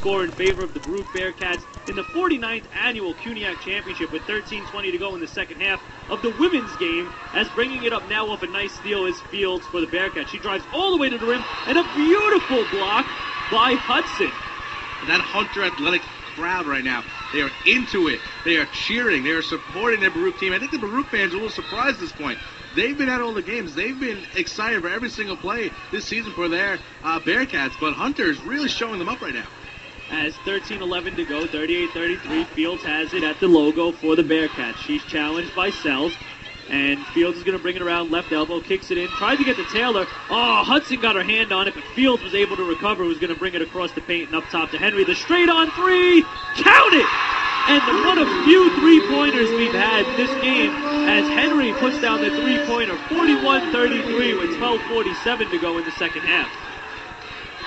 score in favor of the Baruch Bearcats in the 49th annual CUNYAC Championship with 13:20 to go in the second half of the women's game, as bringing it up now off a nice steal is Fields for the Bearcats. She drives all the way to the rim, and a beautiful block by Hudson. That Hunter Athletic crowd right now, they are into it. They are cheering. They are supporting their Baruch team. I think the Baruch fans are a little surprised at this point. They've been at all the games. They've been excited for every single play this season for their Bearcats, but Hunter is really showing them up right now. As 13:11 to go, 38-33, Fields has it at the logo for the Bearcats. She's challenged by Sells, and Fields is going to bring it around left elbow, kicks it in, tried to get to Taylor. Oh, Hudson got her hand on it, but Fields was able to recover, was going to bring it across the paint and up top to Henry. The straight-on three, count it! And one of few three-pointers we've had this game, as Henry puts down the three-pointer, 41-33 with 12:47 to go in the second half.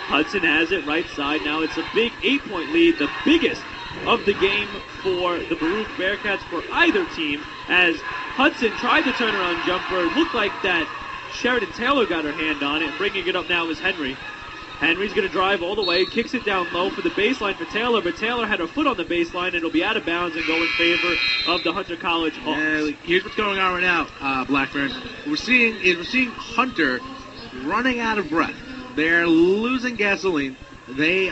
Hudson has it right side. Now it's a big 8-point lead, the biggest of the game for the Baruch Bearcats for either team, as Hudson tried the turnaround jumper. It looked like that Sheridan Taylor got her hand on it, and bringing it up now is Henry. Henry's going to drive all the way, kicks it down low for the baseline for Taylor, but Taylor had her foot on the baseline, and it'll be out of bounds and go in favor of the Hunter College Hawks. Here's what's going on right now, Blackburn. We're seeing Hunter running out of breath. They're losing gasoline. They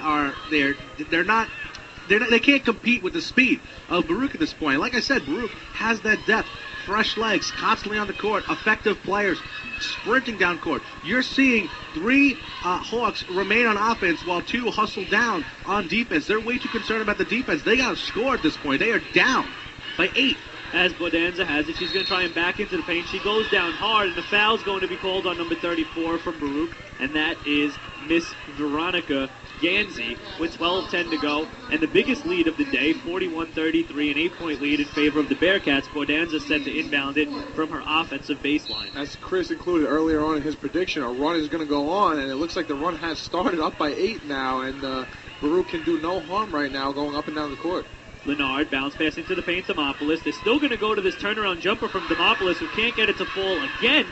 can't compete with the speed of Baruch at this point. Like I said, Baruch has that depth, fresh legs, constantly on the court, effective players, sprinting down court. You're seeing three Hawks remain on offense while two hustle down on defense. They're way too concerned about the defense. They got to score at this point. They are down by 8. As Bodanza has it, she's going to try and back into the paint. She goes down hard, and the foul's going to be called on number 34 from Baruch, and that is Miss Veronica Ganzi with 12:10 to go. And the biggest lead of the day, 41-33, an 8-point lead in favor of the Bearcats. Bodanza set to inbound it from her offensive baseline. As Chris included earlier on in his prediction, a run is going to go on, and it looks like the run has started up by 8 now, and Baruch can do no harm right now going up and down the court. Leonard, bounce pass into the paint, Demopoulos. They're still going to go to this turnaround jumper from Demopoulos, who can't get it to fall again.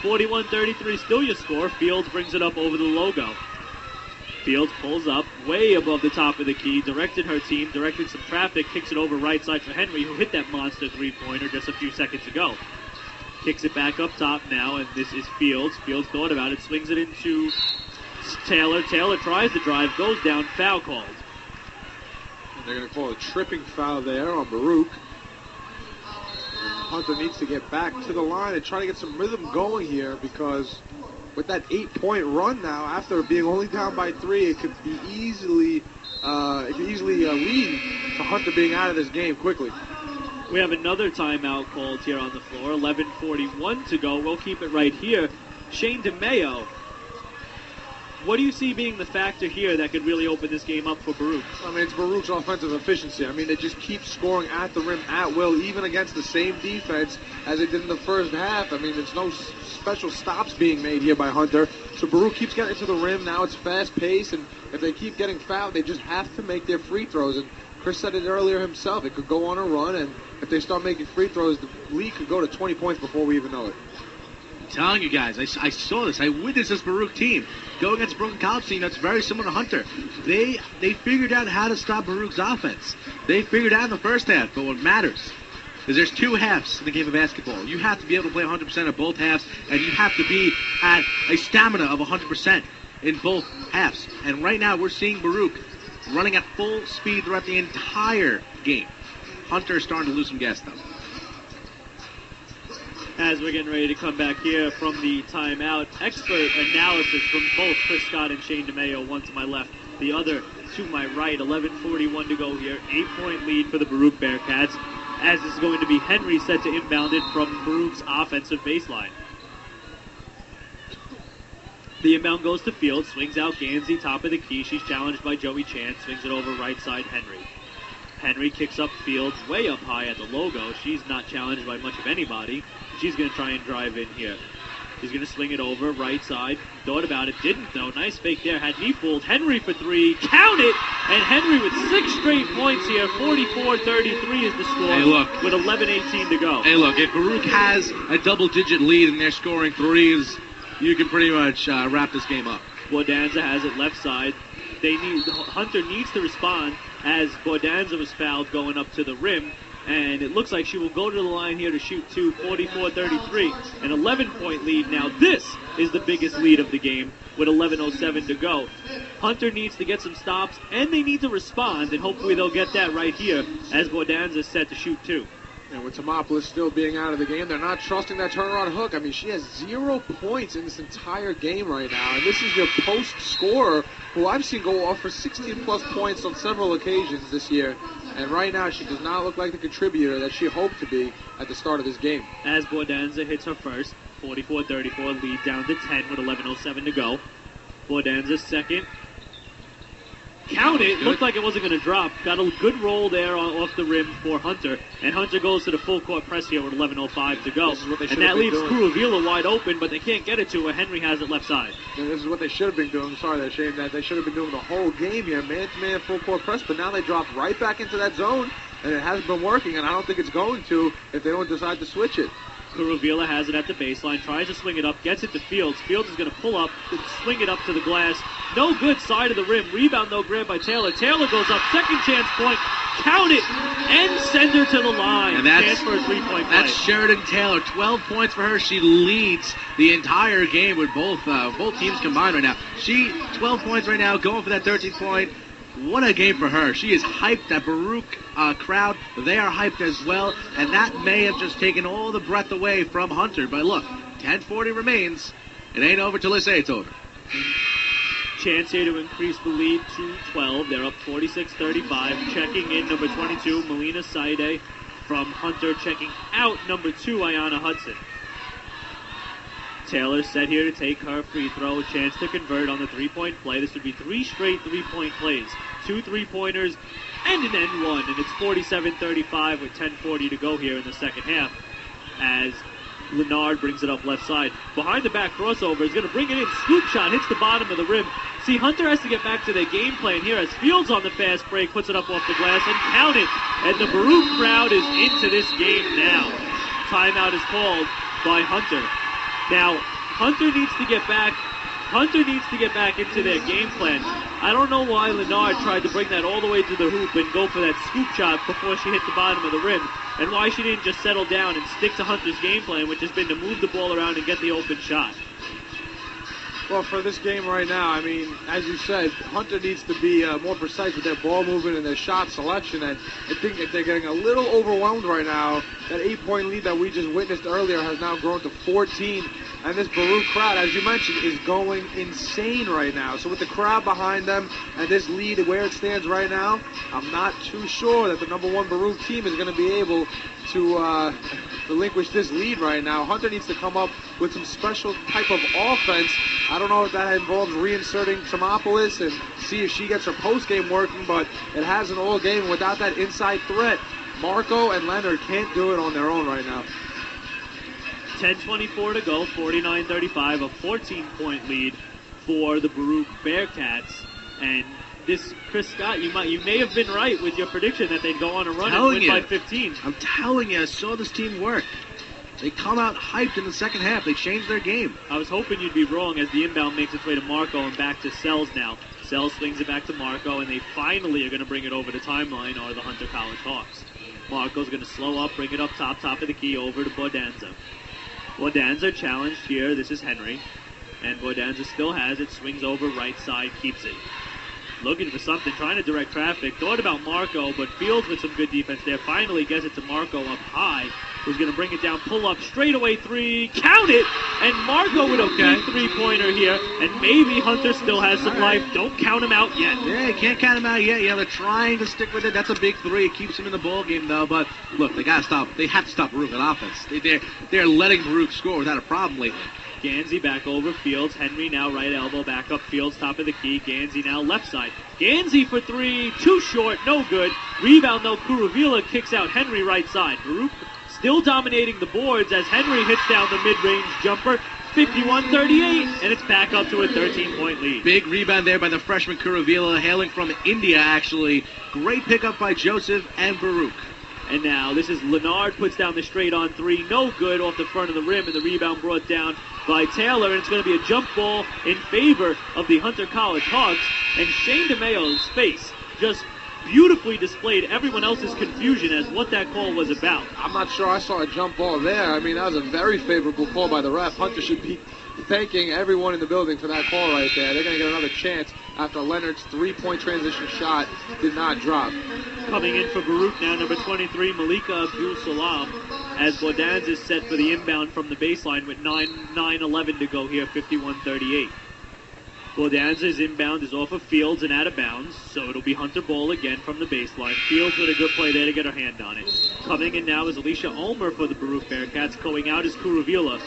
41-33, still your score. Fields brings it up over the logo. Fields pulls up way above the top of the key, directed her team, directed some traffic, kicks it over right side for Henry, who hit that monster three-pointer just a few seconds ago. Kicks it back up top now, and this is Fields. Fields thought about it, swings it into Taylor. Taylor tries to drive, goes down, foul called. They're going to call a tripping foul there on Baruch. Hunter needs to get back to the line and try to get some rhythm going here, because with that 8-point run now, after being only down by 3, it could be easily lead to Hunter being out of this game quickly. We have another timeout called here on the floor. 11:41 to go. We'll keep it right here. Shane DeMayo, what do you see being the factor here that could really open this game up for Baruch? I mean, it's Baruch's offensive efficiency. I mean, they just keep scoring at the rim at will, even against the same defense as they did in the first half. I mean, there's no special stops being made here by Hunter. So Baruch keeps getting to the rim. Now it's fast-paced, and if they keep getting fouled, they just have to make their free throws. And Chris said it earlier himself. It could go on a run, and if they start making free throws, the lead could go to 20 points before we even know it. Telling you guys, I saw this. I witnessed this Baruch team go against a Brooklyn College team that's very similar to Hunter. They figured out how to stop Baruch's offense. They figured out in the first half, but what matters is there's 2 halves in the game of basketball. You have to be able to play 100% of both halves, and you have to be at a stamina of 100% in both halves. And right now we're seeing Baruch running at full speed throughout the entire game. Hunter is starting to lose some gas, though. As we're getting ready to come back here from the timeout, expert analysis from both Chris Scott and Shane DeMayo, one to my left, the other to my right. 11:41 to go here. 8-point lead for the Baruch Bearcats, as this is going to be Henry set to inbound it from Baruch's offensive baseline. The inbound goes to Fields, swings out Ganzi, top of the key. She's challenged by Joey Chan, swings it over right side Henry. Henry kicks up Fields way up high at the logo. She's not challenged by much of anybody. She's going to try and drive in here. She's going to swing it over right side. Thought about it, didn't though. Nice fake there. Had me fooled. Henry for 3. Count it! And Henry with 6 straight points here. 44-33 is the score. Hey, look. With 11:18 to go. Hey, look. If Baruch has a double-digit lead and they're scoring threes, you can pretty much wrap this game up. Bodanza has it left side. Hunter needs to respond as Bordanza was fouled going up to the rim. And it looks like she will go to the line here to shoot 44-33. An 11-point lead. Now this is the biggest lead of the game with 11:07 to go. Hunter needs to get some stops, and they need to respond, and hopefully they'll get that right here as Bordanza is set to shoot 2. And with Tomopolis still being out of the game, they're not trusting that turnaround hook. I mean, she has 0 points in this entire game right now. And this is your post scorer who I've seen go off for 16-plus points on several occasions this year. And right now, she does not look like the contributor that she hoped to be at the start of this game. As Bordanza hits her first, 44-34, lead down to 10 with 11:07 to go. Bordanza's second. Count it. Looked like it wasn't going to drop. Got a good roll there off the rim for Hunter. And Hunter goes to the full court press here with 11:05 to go. And that leaves Kuruvilla wide open, but they can't get it to her. Henry has it left side. And this is what they should have been doing. Sorry, that shame that they should have been doing the whole game here. Man-to-man full court press, but now they drop right back into that zone. And it hasn't been working, and I don't think it's going to if they don't decide to switch it. Kuruvilla has it at the baseline, tries to swing it up, gets it to Fields. Fields is going to pull up, swing it up to the glass. No good, side of the rim. Rebound, though, grabbed by Taylor. Taylor goes up, second chance point. Count it, and send her to the line. And that's, chance for a 3-point play. That's Sheridan Taylor. 12 points for her. She leads the entire game with both teams combined right now. 12 points right now, going for that 13-point. What a game for her. She is hyped. That Baruch crowd, they are hyped as well. And that may have just taken all the breath away from Hunter. But look, 10:40 remains. It ain't over till they say it's over. Chance here to increase the lead to 12. They're up 46-35. Checking in number 22, Melina Saide. From Hunter, checking out number 2, Ayanna Hudson. Taylor set here to take her free throw. A chance to convert on the 3-point play. This would be 3 straight 3-point plays. 2 3-pointers and an end one. And it's 47-35 with 10:40 to go here in the second half. As Leonard brings it up left side. Behind the back crossover is going to bring it in. Scoop shot hits the bottom of the rim. See, Hunter has to get back to their game plan here as Fields on the fast break puts it up off the glass and count it. And the Baruch crowd is into this game now. Timeout is called by Hunter. Now, Hunter needs to get back into their game plan. I don't know why Leonard tried to bring that all the way to the hoop and go for that scoop shot before she hit the bottom of the rim, and why she didn't just settle down and stick to Hunter's game plan, which has been to move the ball around and get the open shot. Well, for this game right now, I mean, as you said, Hunter needs to be more precise with their ball movement and their shot selection, and I think that they're getting a little overwhelmed right now. That 8-point lead that we just witnessed earlier has now grown to 14, and this Baruch crowd, as you mentioned, is going insane right now. So with the crowd behind them and this lead where it stands right now, I'm not too sure that the number 1 Baruch team is going to be able to relinquish this lead right now. Hunter needs to come up with some special type of offense. I don't know if that involves reinserting Tomopolis and see if she gets her post game working, but it hasn't all game. Without that inside threat, Marco and Leonard can't do it on their own right now. 10:24 to go, 49-35, a 14-point lead for the Baruch Bearcats. And this, Chris Scott, you may have been right with your prediction that they'd go on a run and win by 15. I'm telling you, I saw this team work. They come out hyped in the second half. They changed their game. I was hoping you'd be wrong as the inbound makes its way to Marco and back to Sells now. Sells swings it back to Marco, and they finally are going to bring it over the timeline, or the Hunter College Hawks. Marco's going to slow up, bring it up top of the key over to Bordanza. Bordanza challenged here. This is Henry. And Bordanza still has it, swings over right side, keeps it. Looking for something, trying to direct traffic. Thought about Marco, but Fields with some good defense there. Finally gets it to Marco up high. Who's going to bring it down, pull up, straightaway 3, count it! And Marco with a big 3-pointer here. And maybe Hunter still has some life. Don't count him out yet. Yeah, you can't count him out yet. Yeah, they're trying to stick with it. That's a big 3. It keeps him in the ball game, though. But look, they got to stop. They have to stop Baruch on offense. They're letting Baruch score without a problem lately. Gansey back over Fields. Henry now right elbow, back up Fields, top of the key. Gansey now left side. Gansey for 3, too short, no good. Rebound though, Kuruvilla kicks out Henry right side. Baruch still dominating the boards as Henry hits down the mid-range jumper. 51-38, and it's back up to a 13-point lead. Big rebound there by the freshman Kuruvilla, hailing from India, actually. Great pickup by Joseph and Baruch. And now this is Leonard, puts down the straight on three. No good off the front of the rim, and the rebound brought down by Taylor. And it's going to be a jump ball in favor of the Hunter College Hawks. And Shane DeMayo's face just beautifully displayed everyone else's confusion as what that call was about. I'm not sure I saw a jump ball there. I mean, that was a very favorable call by the ref. Hunter should be thanking everyone in the building for that call right there. They're going to get another chance after Leonard's three-point transition shot did not drop. Coming in for Baruch now, number 23, Malika Abdul-Salam, as Bodanz is set for the inbound from the baseline with 9:11 to go here, 51-38. Bodanza's inbound is off of Fields and out of bounds, so it'll be Hunter ball again from the baseline. Fields with a good play there to get her hand on it. Coming in now is Alicia Ulmer for the Baruch Bearcats. Going out is Kuruvila.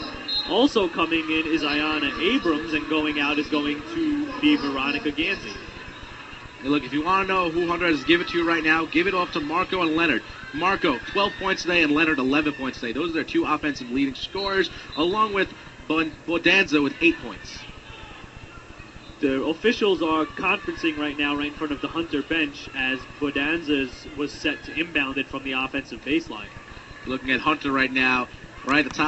Also coming in is Ayana Abrams, and going out is going to be Veronica Ganzi. Hey, look, if you want to know who Hunter has given to you right now, give it off to Marco and Leonard. Marco, 12 points today, and Leonard, 11 points today. Those are their two offensive leading scorers, along with Bodanza with 8 points. The officials are conferencing right now right in front of the Hunter bench as Bodanza was set to inbound it from the offensive baseline. Looking at Hunter right now, right at the top